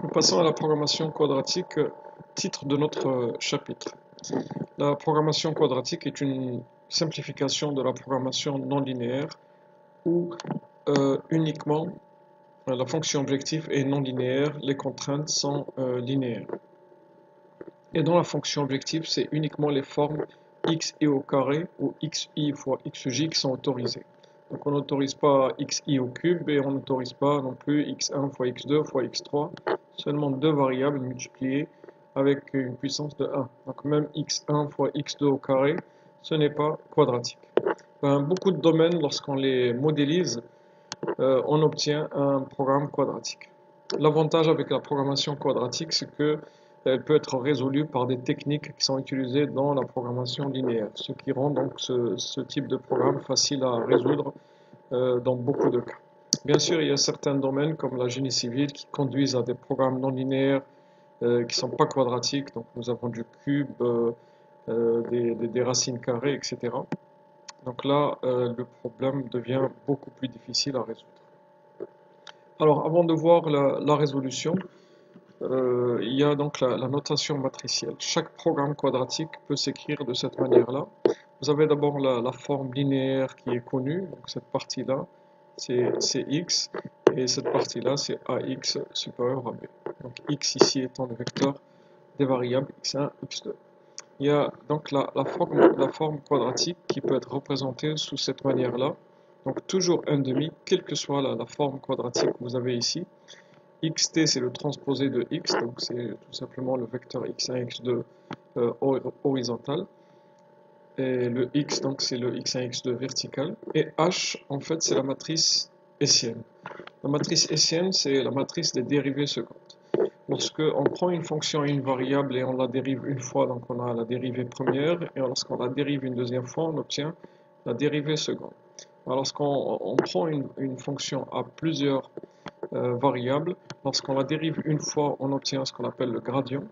Nous passons à la programmation quadratique, titre de notre chapitre. La programmation quadratique est une simplification de la programmation non linéaire où uniquement la fonction objectif est non linéaire, les contraintes sont linéaires. Et dans la fonction objectif, c'est uniquement les formes xi au carré ou xi fois xj qui sont autorisées. Donc on n'autorise pas xi au cube et on n'autorise pas non plus x1 fois x2 fois x3, seulement deux variables multipliées avec une puissance de 1. Donc même x1 fois x2 au carré, ce n'est pas quadratique. Dans beaucoup de domaines, lorsqu'on les modélise, on obtient un programme quadratique. L'avantage avec la programmation quadratique, c'est que elle peut être résolue par des techniques qui sont utilisées dans la programmation linéaire, ce qui rend donc ce type de programme facile à résoudre dans beaucoup de cas. Bien sûr, il y a certains domaines comme la génie civile qui conduisent à des programmes non linéaires qui ne sont pas quadratiques, donc nous avons du cube, des racines carrées, etc. Donc là, le problème devient beaucoup plus difficile à résoudre. Alors, avant de voir la résolution, il y a donc la notation matricielle. Chaque programme quadratique peut s'écrire de cette manière-là. Vous avez d'abord la forme linéaire qui est connue, donc cette partie-là, c'est x, et cette partie-là, c'est ax supérieur à b. Donc x ici étant le vecteur des variables x1, x2. Il y a donc la forme quadratique qui peut être représentée sous cette manière-là. Donc toujours 1/2, quelle que soit la forme quadratique que vous avez ici. xt c'est le transposé de x, donc c'est tout simplement le vecteur x1, x2 horizontal. Et le x, donc c'est le x1, x2 vertical. Et h, en fait, c'est la matrice hessienne. La matrice hessienne, c'est la matrice des dérivées secondes. Lorsque on prend une fonction et une variable et on la dérive une fois, donc on a la dérivée première, et lorsqu'on la dérive une deuxième fois, on obtient la dérivée seconde. Lorsqu'on prend une fonction à plusieurs variables, lorsqu'on la dérive une fois, on obtient ce qu'on appelle le gradient,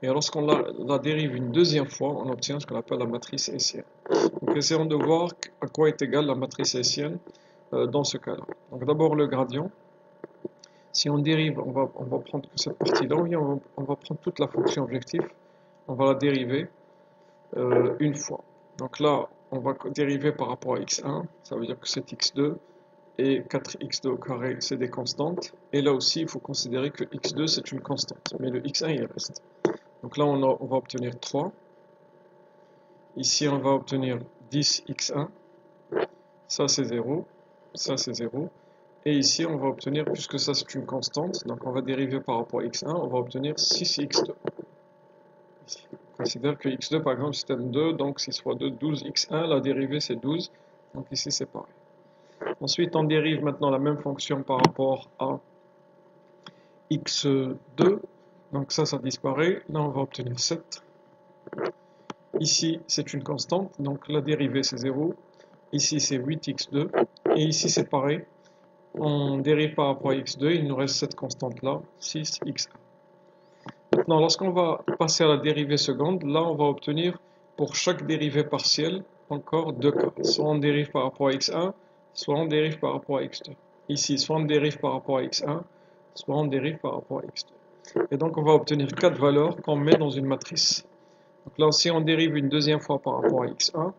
et lorsqu'on la dérive une deuxième fois, on obtient ce qu'on appelle la matrice hessienne. Donc essayons de voir à quoi est égale la matrice hessienne dans ce cas-là. Donc d'abord le gradient. Si on dérive, on va prendre cette partie-là, on va prendre toute la fonction objectif, on va la dériver une fois. Donc là, on va dériver par rapport à x1, ça veut dire que c'est x2, et 4x2 au carré, c'est des constantes. Et là aussi, il faut considérer que x2, c'est une constante, mais le x1, il reste. Donc là, on va obtenir 3. Ici, on va obtenir 10x1. Ça, c'est 0. Ça, c'est 0. Et ici, on va obtenir, puisque ça c'est une constante, donc on va dériver par rapport à x1, on va obtenir 6x2. Ici. On considère que x2, par exemple, c'est un 2, donc 6 fois 2, 12x1, la dérivée c'est 12, donc ici c'est pareil. Ensuite, on dérive maintenant la même fonction par rapport à x2, donc ça disparaît, là on va obtenir 7. Ici, c'est une constante, donc la dérivée c'est 0, ici c'est 8x2, et ici c'est pareil. On dérive par rapport à x2, il nous reste cette constante-là, 6x1. Maintenant, lorsqu'on va passer à la dérivée seconde, là, on va obtenir pour chaque dérivée partielle encore deux cas. Soit on dérive par rapport à x1, soit on dérive par rapport à x2. Ici, soit on dérive par rapport à x1, soit on dérive par rapport à x2. Et donc, on va obtenir quatre valeurs qu'on met dans une matrice. Donc là, si on dérive une deuxième fois par rapport à x1,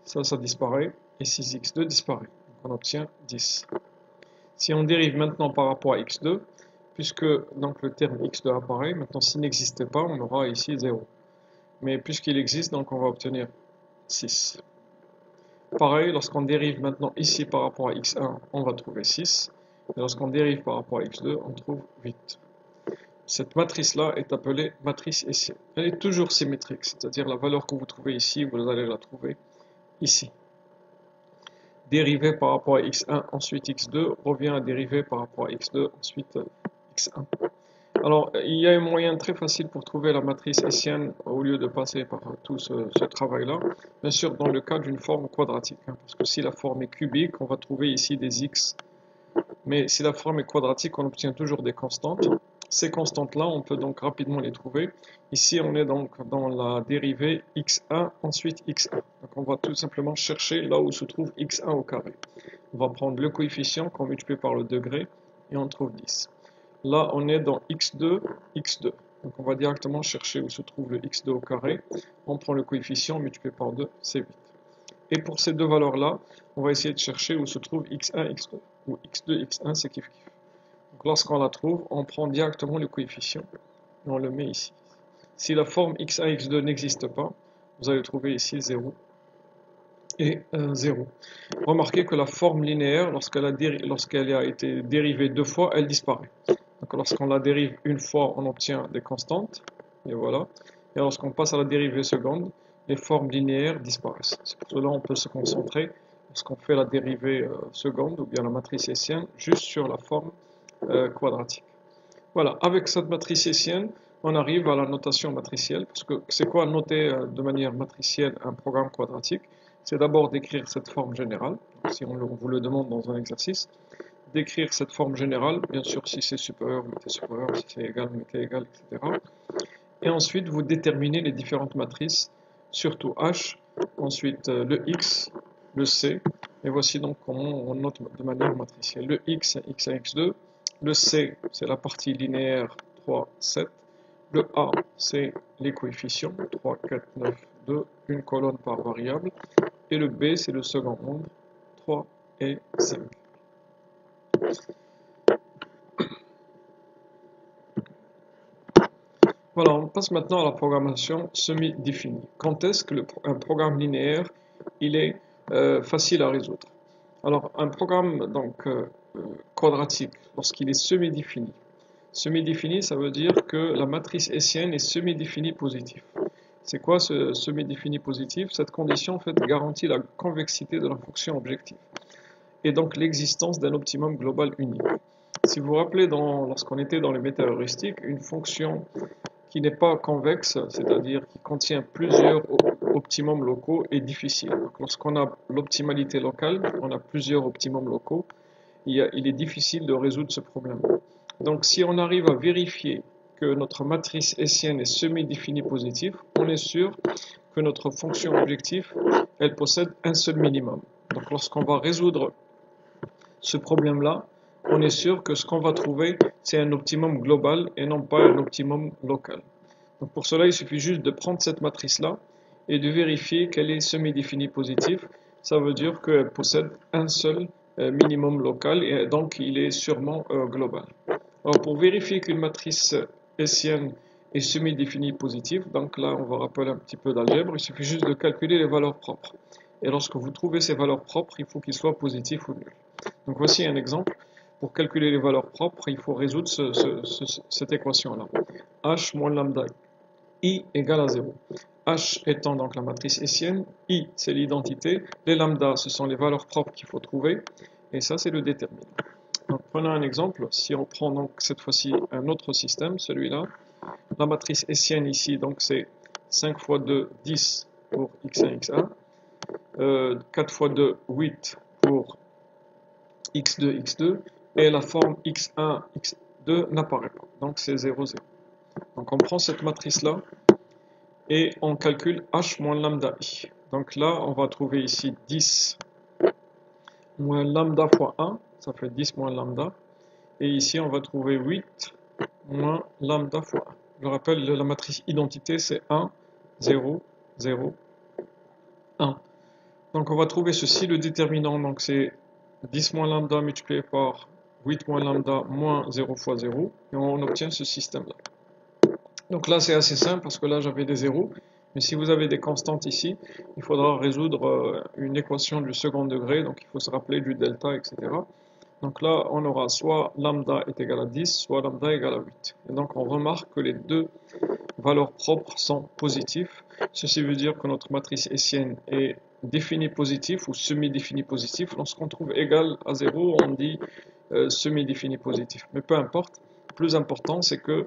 ça disparaît, et 6x2 disparaît. Donc, on obtient 10. Si on dérive maintenant par rapport à x2, puisque donc le terme x2 apparaît, maintenant s'il n'existait pas, on aura ici 0. Mais puisqu'il existe, donc on va obtenir 6. Pareil, lorsqu'on dérive maintenant ici par rapport à x1, on va trouver 6. Et lorsqu'on dérive par rapport à x2, on trouve 8. Cette matrice-là est appelée matrice hessienne. Elle est toujours symétrique, c'est-à-dire la valeur que vous trouvez ici, vous allez la trouver ici. Dérivé par rapport à x1, ensuite x2, revient à dériver par rapport à x2, ensuite x1. Alors, il y a un moyen très facile pour trouver la matrice hessienne au lieu de passer par tout ce travail-là. Bien sûr, dans le cas d'une forme quadratique, parce que si la forme est cubique, on va trouver ici des x. Mais si la forme est quadratique, on obtient toujours des constantes. Ces constantes-là, on peut donc rapidement les trouver. Ici, on est donc dans la dérivée x1, ensuite x1. Donc on va tout simplement chercher là où se trouve x1 au carré. On va prendre le coefficient qu'on multiplie par le degré et on trouve 10. Là, on est dans x2, x2. Donc on va directement chercher où se trouve le x2 au carré. On prend le coefficient multiplié par 2, c'est 8. Et pour ces deux valeurs-là, on va essayer de chercher où se trouve x1, x2. Ou x2, x1, c'est kiff kiff. Donc lorsqu'on la trouve, on prend directement le coefficient et on le met ici. Si la forme x1, x2 n'existe pas, vous allez trouver ici 0 et 0. Remarquez que la forme linéaire, lorsqu'elle a été dérivée deux fois, elle disparaît. Donc lorsqu'on la dérive une fois, on obtient des constantes, et voilà. Et lorsqu'on passe à la dérivée seconde, les formes linéaires disparaissent. C'est pour cela qu'on peut se concentrer, lorsqu'on fait la dérivée seconde, ou bien la matrice hessienne, juste sur la forme quadratique. Voilà, avec cette matrice hessienne, on arrive à la notation matricielle, parce que c'est quoi noter de manière matricielle un programme quadratique? C'est d'abord d'écrire cette forme générale, donc si on vous le demande dans un exercice, d'écrire cette forme générale, bien sûr si c'est supérieur, mettez supérieur, si c'est égal, mettez égal, etc. Et ensuite vous déterminez les différentes matrices, surtout H, ensuite le X, le C, et voici donc comment on note de manière matricielle. Le X, c'est X1, X2, le C, c'est la partie linéaire 3, 7, le A, c'est les coefficients, 3, 4, 9, 2, une colonne par variable, et le B, c'est le second nombre, 3 et 5. Voilà, on passe maintenant à la programmation semi-définie. Quand est-ce qu'un programme linéaire il est facile à résoudre? Alors, un programme donc, quadratique, lorsqu'il est semi-défini. Semi-défini, ça veut dire que la matrice hessienne est semi-définie positive. C'est quoi ce semi-défini positif? Cette condition en fait, garantit la convexité de la fonction objective et donc l'existence d'un optimum global unique. Si vous vous rappelez, lorsqu'on était dans les métaheuristiques, une fonction qui n'est pas convexe, c'est-à-dire qui contient plusieurs optimums locaux, est difficile. Donc, lorsqu'on a l'optimalité locale, on a plusieurs optimums locaux, il est difficile de résoudre ce problème. Donc si on arrive à vérifier que notre matrice hessienne est semi-définie positive, on est sûr que notre fonction objective, elle possède un seul minimum. Donc lorsqu'on va résoudre ce problème-là, on est sûr que ce qu'on va trouver, c'est un optimum global et non pas un optimum local. Donc pour cela, il suffit juste de prendre cette matrice-là et de vérifier qu'elle est semi-définie positive. Ça veut dire qu'elle possède un seul minimum local et donc il est sûrement global. Alors pour vérifier qu'une matrice hessienne est semi-définie positive, donc là on va rappeler un petit peu d'algèbre, il suffit juste de calculer les valeurs propres. Et lorsque vous trouvez ces valeurs propres, il faut qu'ils soient positifs ou nuls. Donc voici un exemple. Pour calculer les valeurs propres, il faut résoudre cette équation-là. H moins lambda I égale à 0. H étant donc la matrice hessienne, I c'est l'identité, les lambda ce sont les valeurs propres qu'il faut trouver, et ça c'est le déterminant. Donc prenons un exemple, si on prend donc cette fois-ci un autre système, celui-là, la matrice hessienne ici donc c'est 5 fois 2, 10 pour x1, x1, 4 fois 2, 8 pour x2, x2, et la forme x1, x2 n'apparaît pas, donc c'est 0, 0. Donc on prend cette matrice-là, et on calcule h moins lambda i. Donc là, on va trouver ici 10 moins lambda fois 1, ça fait 10 moins lambda. Et ici, on va trouver 8 moins lambda fois 1. Je rappelle, la matrice identité, c'est 1, 0, 0, 1. Donc on va trouver ceci, le déterminant, donc c'est 10 moins lambda multiplié par 8 moins lambda moins 0 fois 0. Et on obtient ce système-là. Donc là, c'est assez simple parce que là, j'avais des zéros. Mais si vous avez des constantes ici, il faudra résoudre une équation du second degré. Donc il faut se rappeler du delta, etc. Donc là, on aura soit lambda est égal à 10, soit lambda égal à 8. Et donc on remarque que les deux valeurs propres sont positives. Ceci veut dire que notre matrice hessienne est définie positive ou semi-définie positive. Lorsqu'on trouve égal à 0, on dit semi-définie positive. Mais peu importe. Le plus important, c'est que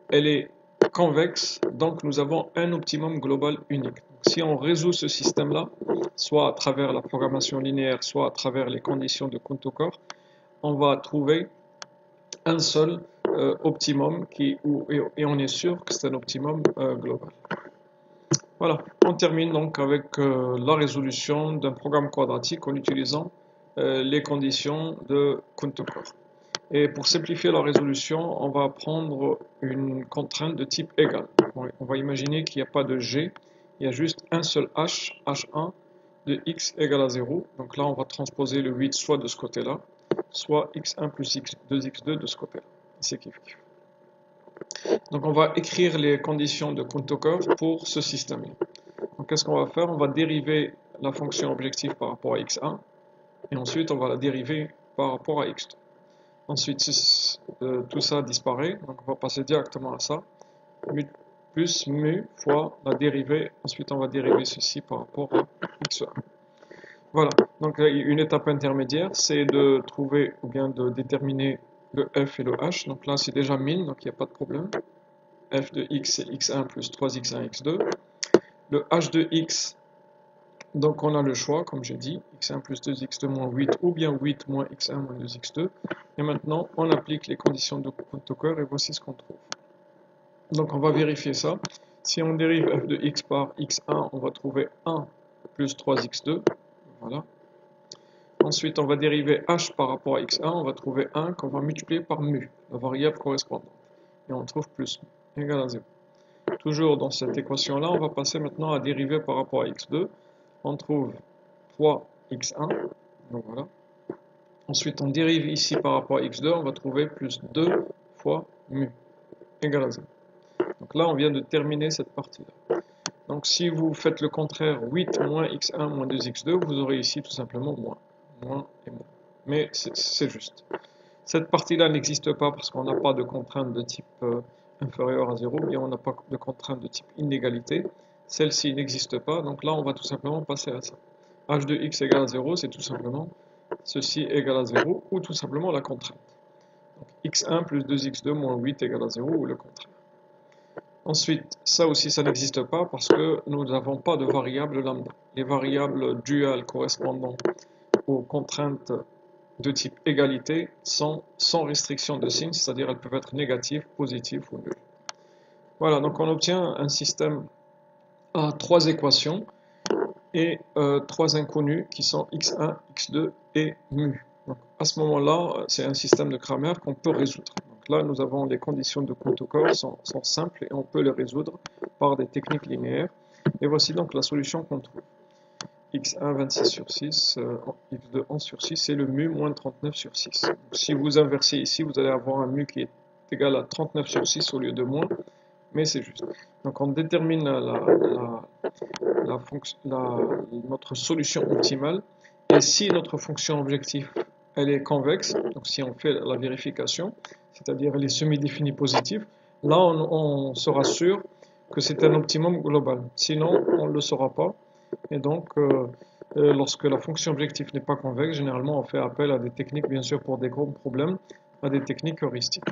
elle est convexe, donc nous avons un optimum global unique. Donc, si on résout ce système-là, soit à travers la programmation linéaire, soit à travers les conditions de Kuhn-Tucker, on va trouver un seul optimum et on est sûr que c'est un optimum global. Voilà, on termine donc avec la résolution d'un programme quadratique en utilisant les conditions de Kuhn-Tucker. Et pour simplifier la résolution, on va prendre une contrainte de type égal. On va imaginer qu'il n'y a pas de g, il y a juste un seul h, h1 de x égale à 0. Donc là, on va transposer le 8 soit de ce côté-là, soit x1 plus x2 de ce côté-là. C'est kiff kiff. Donc on va écrire les conditions de Kuhn-Tucker pour ce système-là. Donc qu'est-ce qu'on va faire? On va dériver la fonction objective par rapport à x1, et ensuite on va la dériver par rapport à x2. Ensuite, tout ça disparaît, donc on va passer directement à ça. Plus mu fois la dérivée, ensuite on va dériver ceci par rapport à x1. Voilà, donc une étape intermédiaire, c'est de trouver ou bien de déterminer le f et le h. Donc là c'est déjà min, donc il n'y a pas de problème. F de x c'est x1 plus 3x1 x2. Le h de x, donc on a le choix, comme j'ai dit, x1 plus 2x2 moins 8, ou bien 8 moins x1 moins 2x2. Et maintenant, on applique les conditions de Kuhn-Tucker, et voici ce qu'on trouve. Donc on va vérifier ça. Si on dérive f de x par x1, on va trouver 1 plus 3x2. Voilà. Ensuite, on va dériver h par rapport à x1, on va trouver 1 qu'on va multiplier par mu, la variable correspondante. Et on trouve plus mu égale à 0. Toujours dans cette équation-là, on va passer maintenant à dériver par rapport à x2. On trouve 3x1. Donc voilà. Ensuite, on dérive ici par rapport à x2, on va trouver plus 2 fois mu égale à 0. Donc là, on vient de terminer cette partie-là. Donc si vous faites le contraire, 8 moins x1 moins 2x2, vous aurez ici tout simplement moins et moins. Mais c'est juste. Cette partie-là n'existe pas parce qu'on n'a pas de contrainte de type inférieur à 0, bien on n'a pas de contrainte de type inégalité. Celle-ci n'existe pas, donc là on va tout simplement passer à ça. h de x égale à 0, c'est tout simplement ceci égale à 0, ou tout simplement la contrainte. Donc, x1 plus 2x2 moins 8 égale à 0, ou le contraire. Ensuite, ça aussi, ça n'existe pas parce que nous n'avons pas de variable lambda. Les variables duales correspondant aux contraintes de type égalité sont sans restriction de signe, c'est-à-dire elles peuvent être négatives, positives ou nulles. Voilà, donc on obtient un système à 3 équations et 3 inconnus qui sont x1, x2 et mu. Donc, à ce moment-là, c'est un système de Cramer qu'on peut résoudre. Donc là, nous avons les conditions de Kuhn-Tucker sont simples et on peut les résoudre par des techniques linéaires. Et voici donc la solution qu'on trouve. x1 26 sur 6, x2 11 sur 6 et le mu moins 39 sur 6. Donc, si vous inversez ici, vous allez avoir un mu qui est égal à 39 sur 6 au lieu de moins, mais c'est juste. Donc on détermine notre solution optimale, et si notre fonction objectif elle est convexe, donc si on fait la vérification, c'est-à-dire elle est semi-définie positive, là on sera sûr que c'est un optimum global, sinon on ne le saura pas. Et donc lorsque la fonction objectif n'est pas convexe, généralement on fait appel à des techniques, bien sûr pour des gros problèmes, à des techniques heuristiques.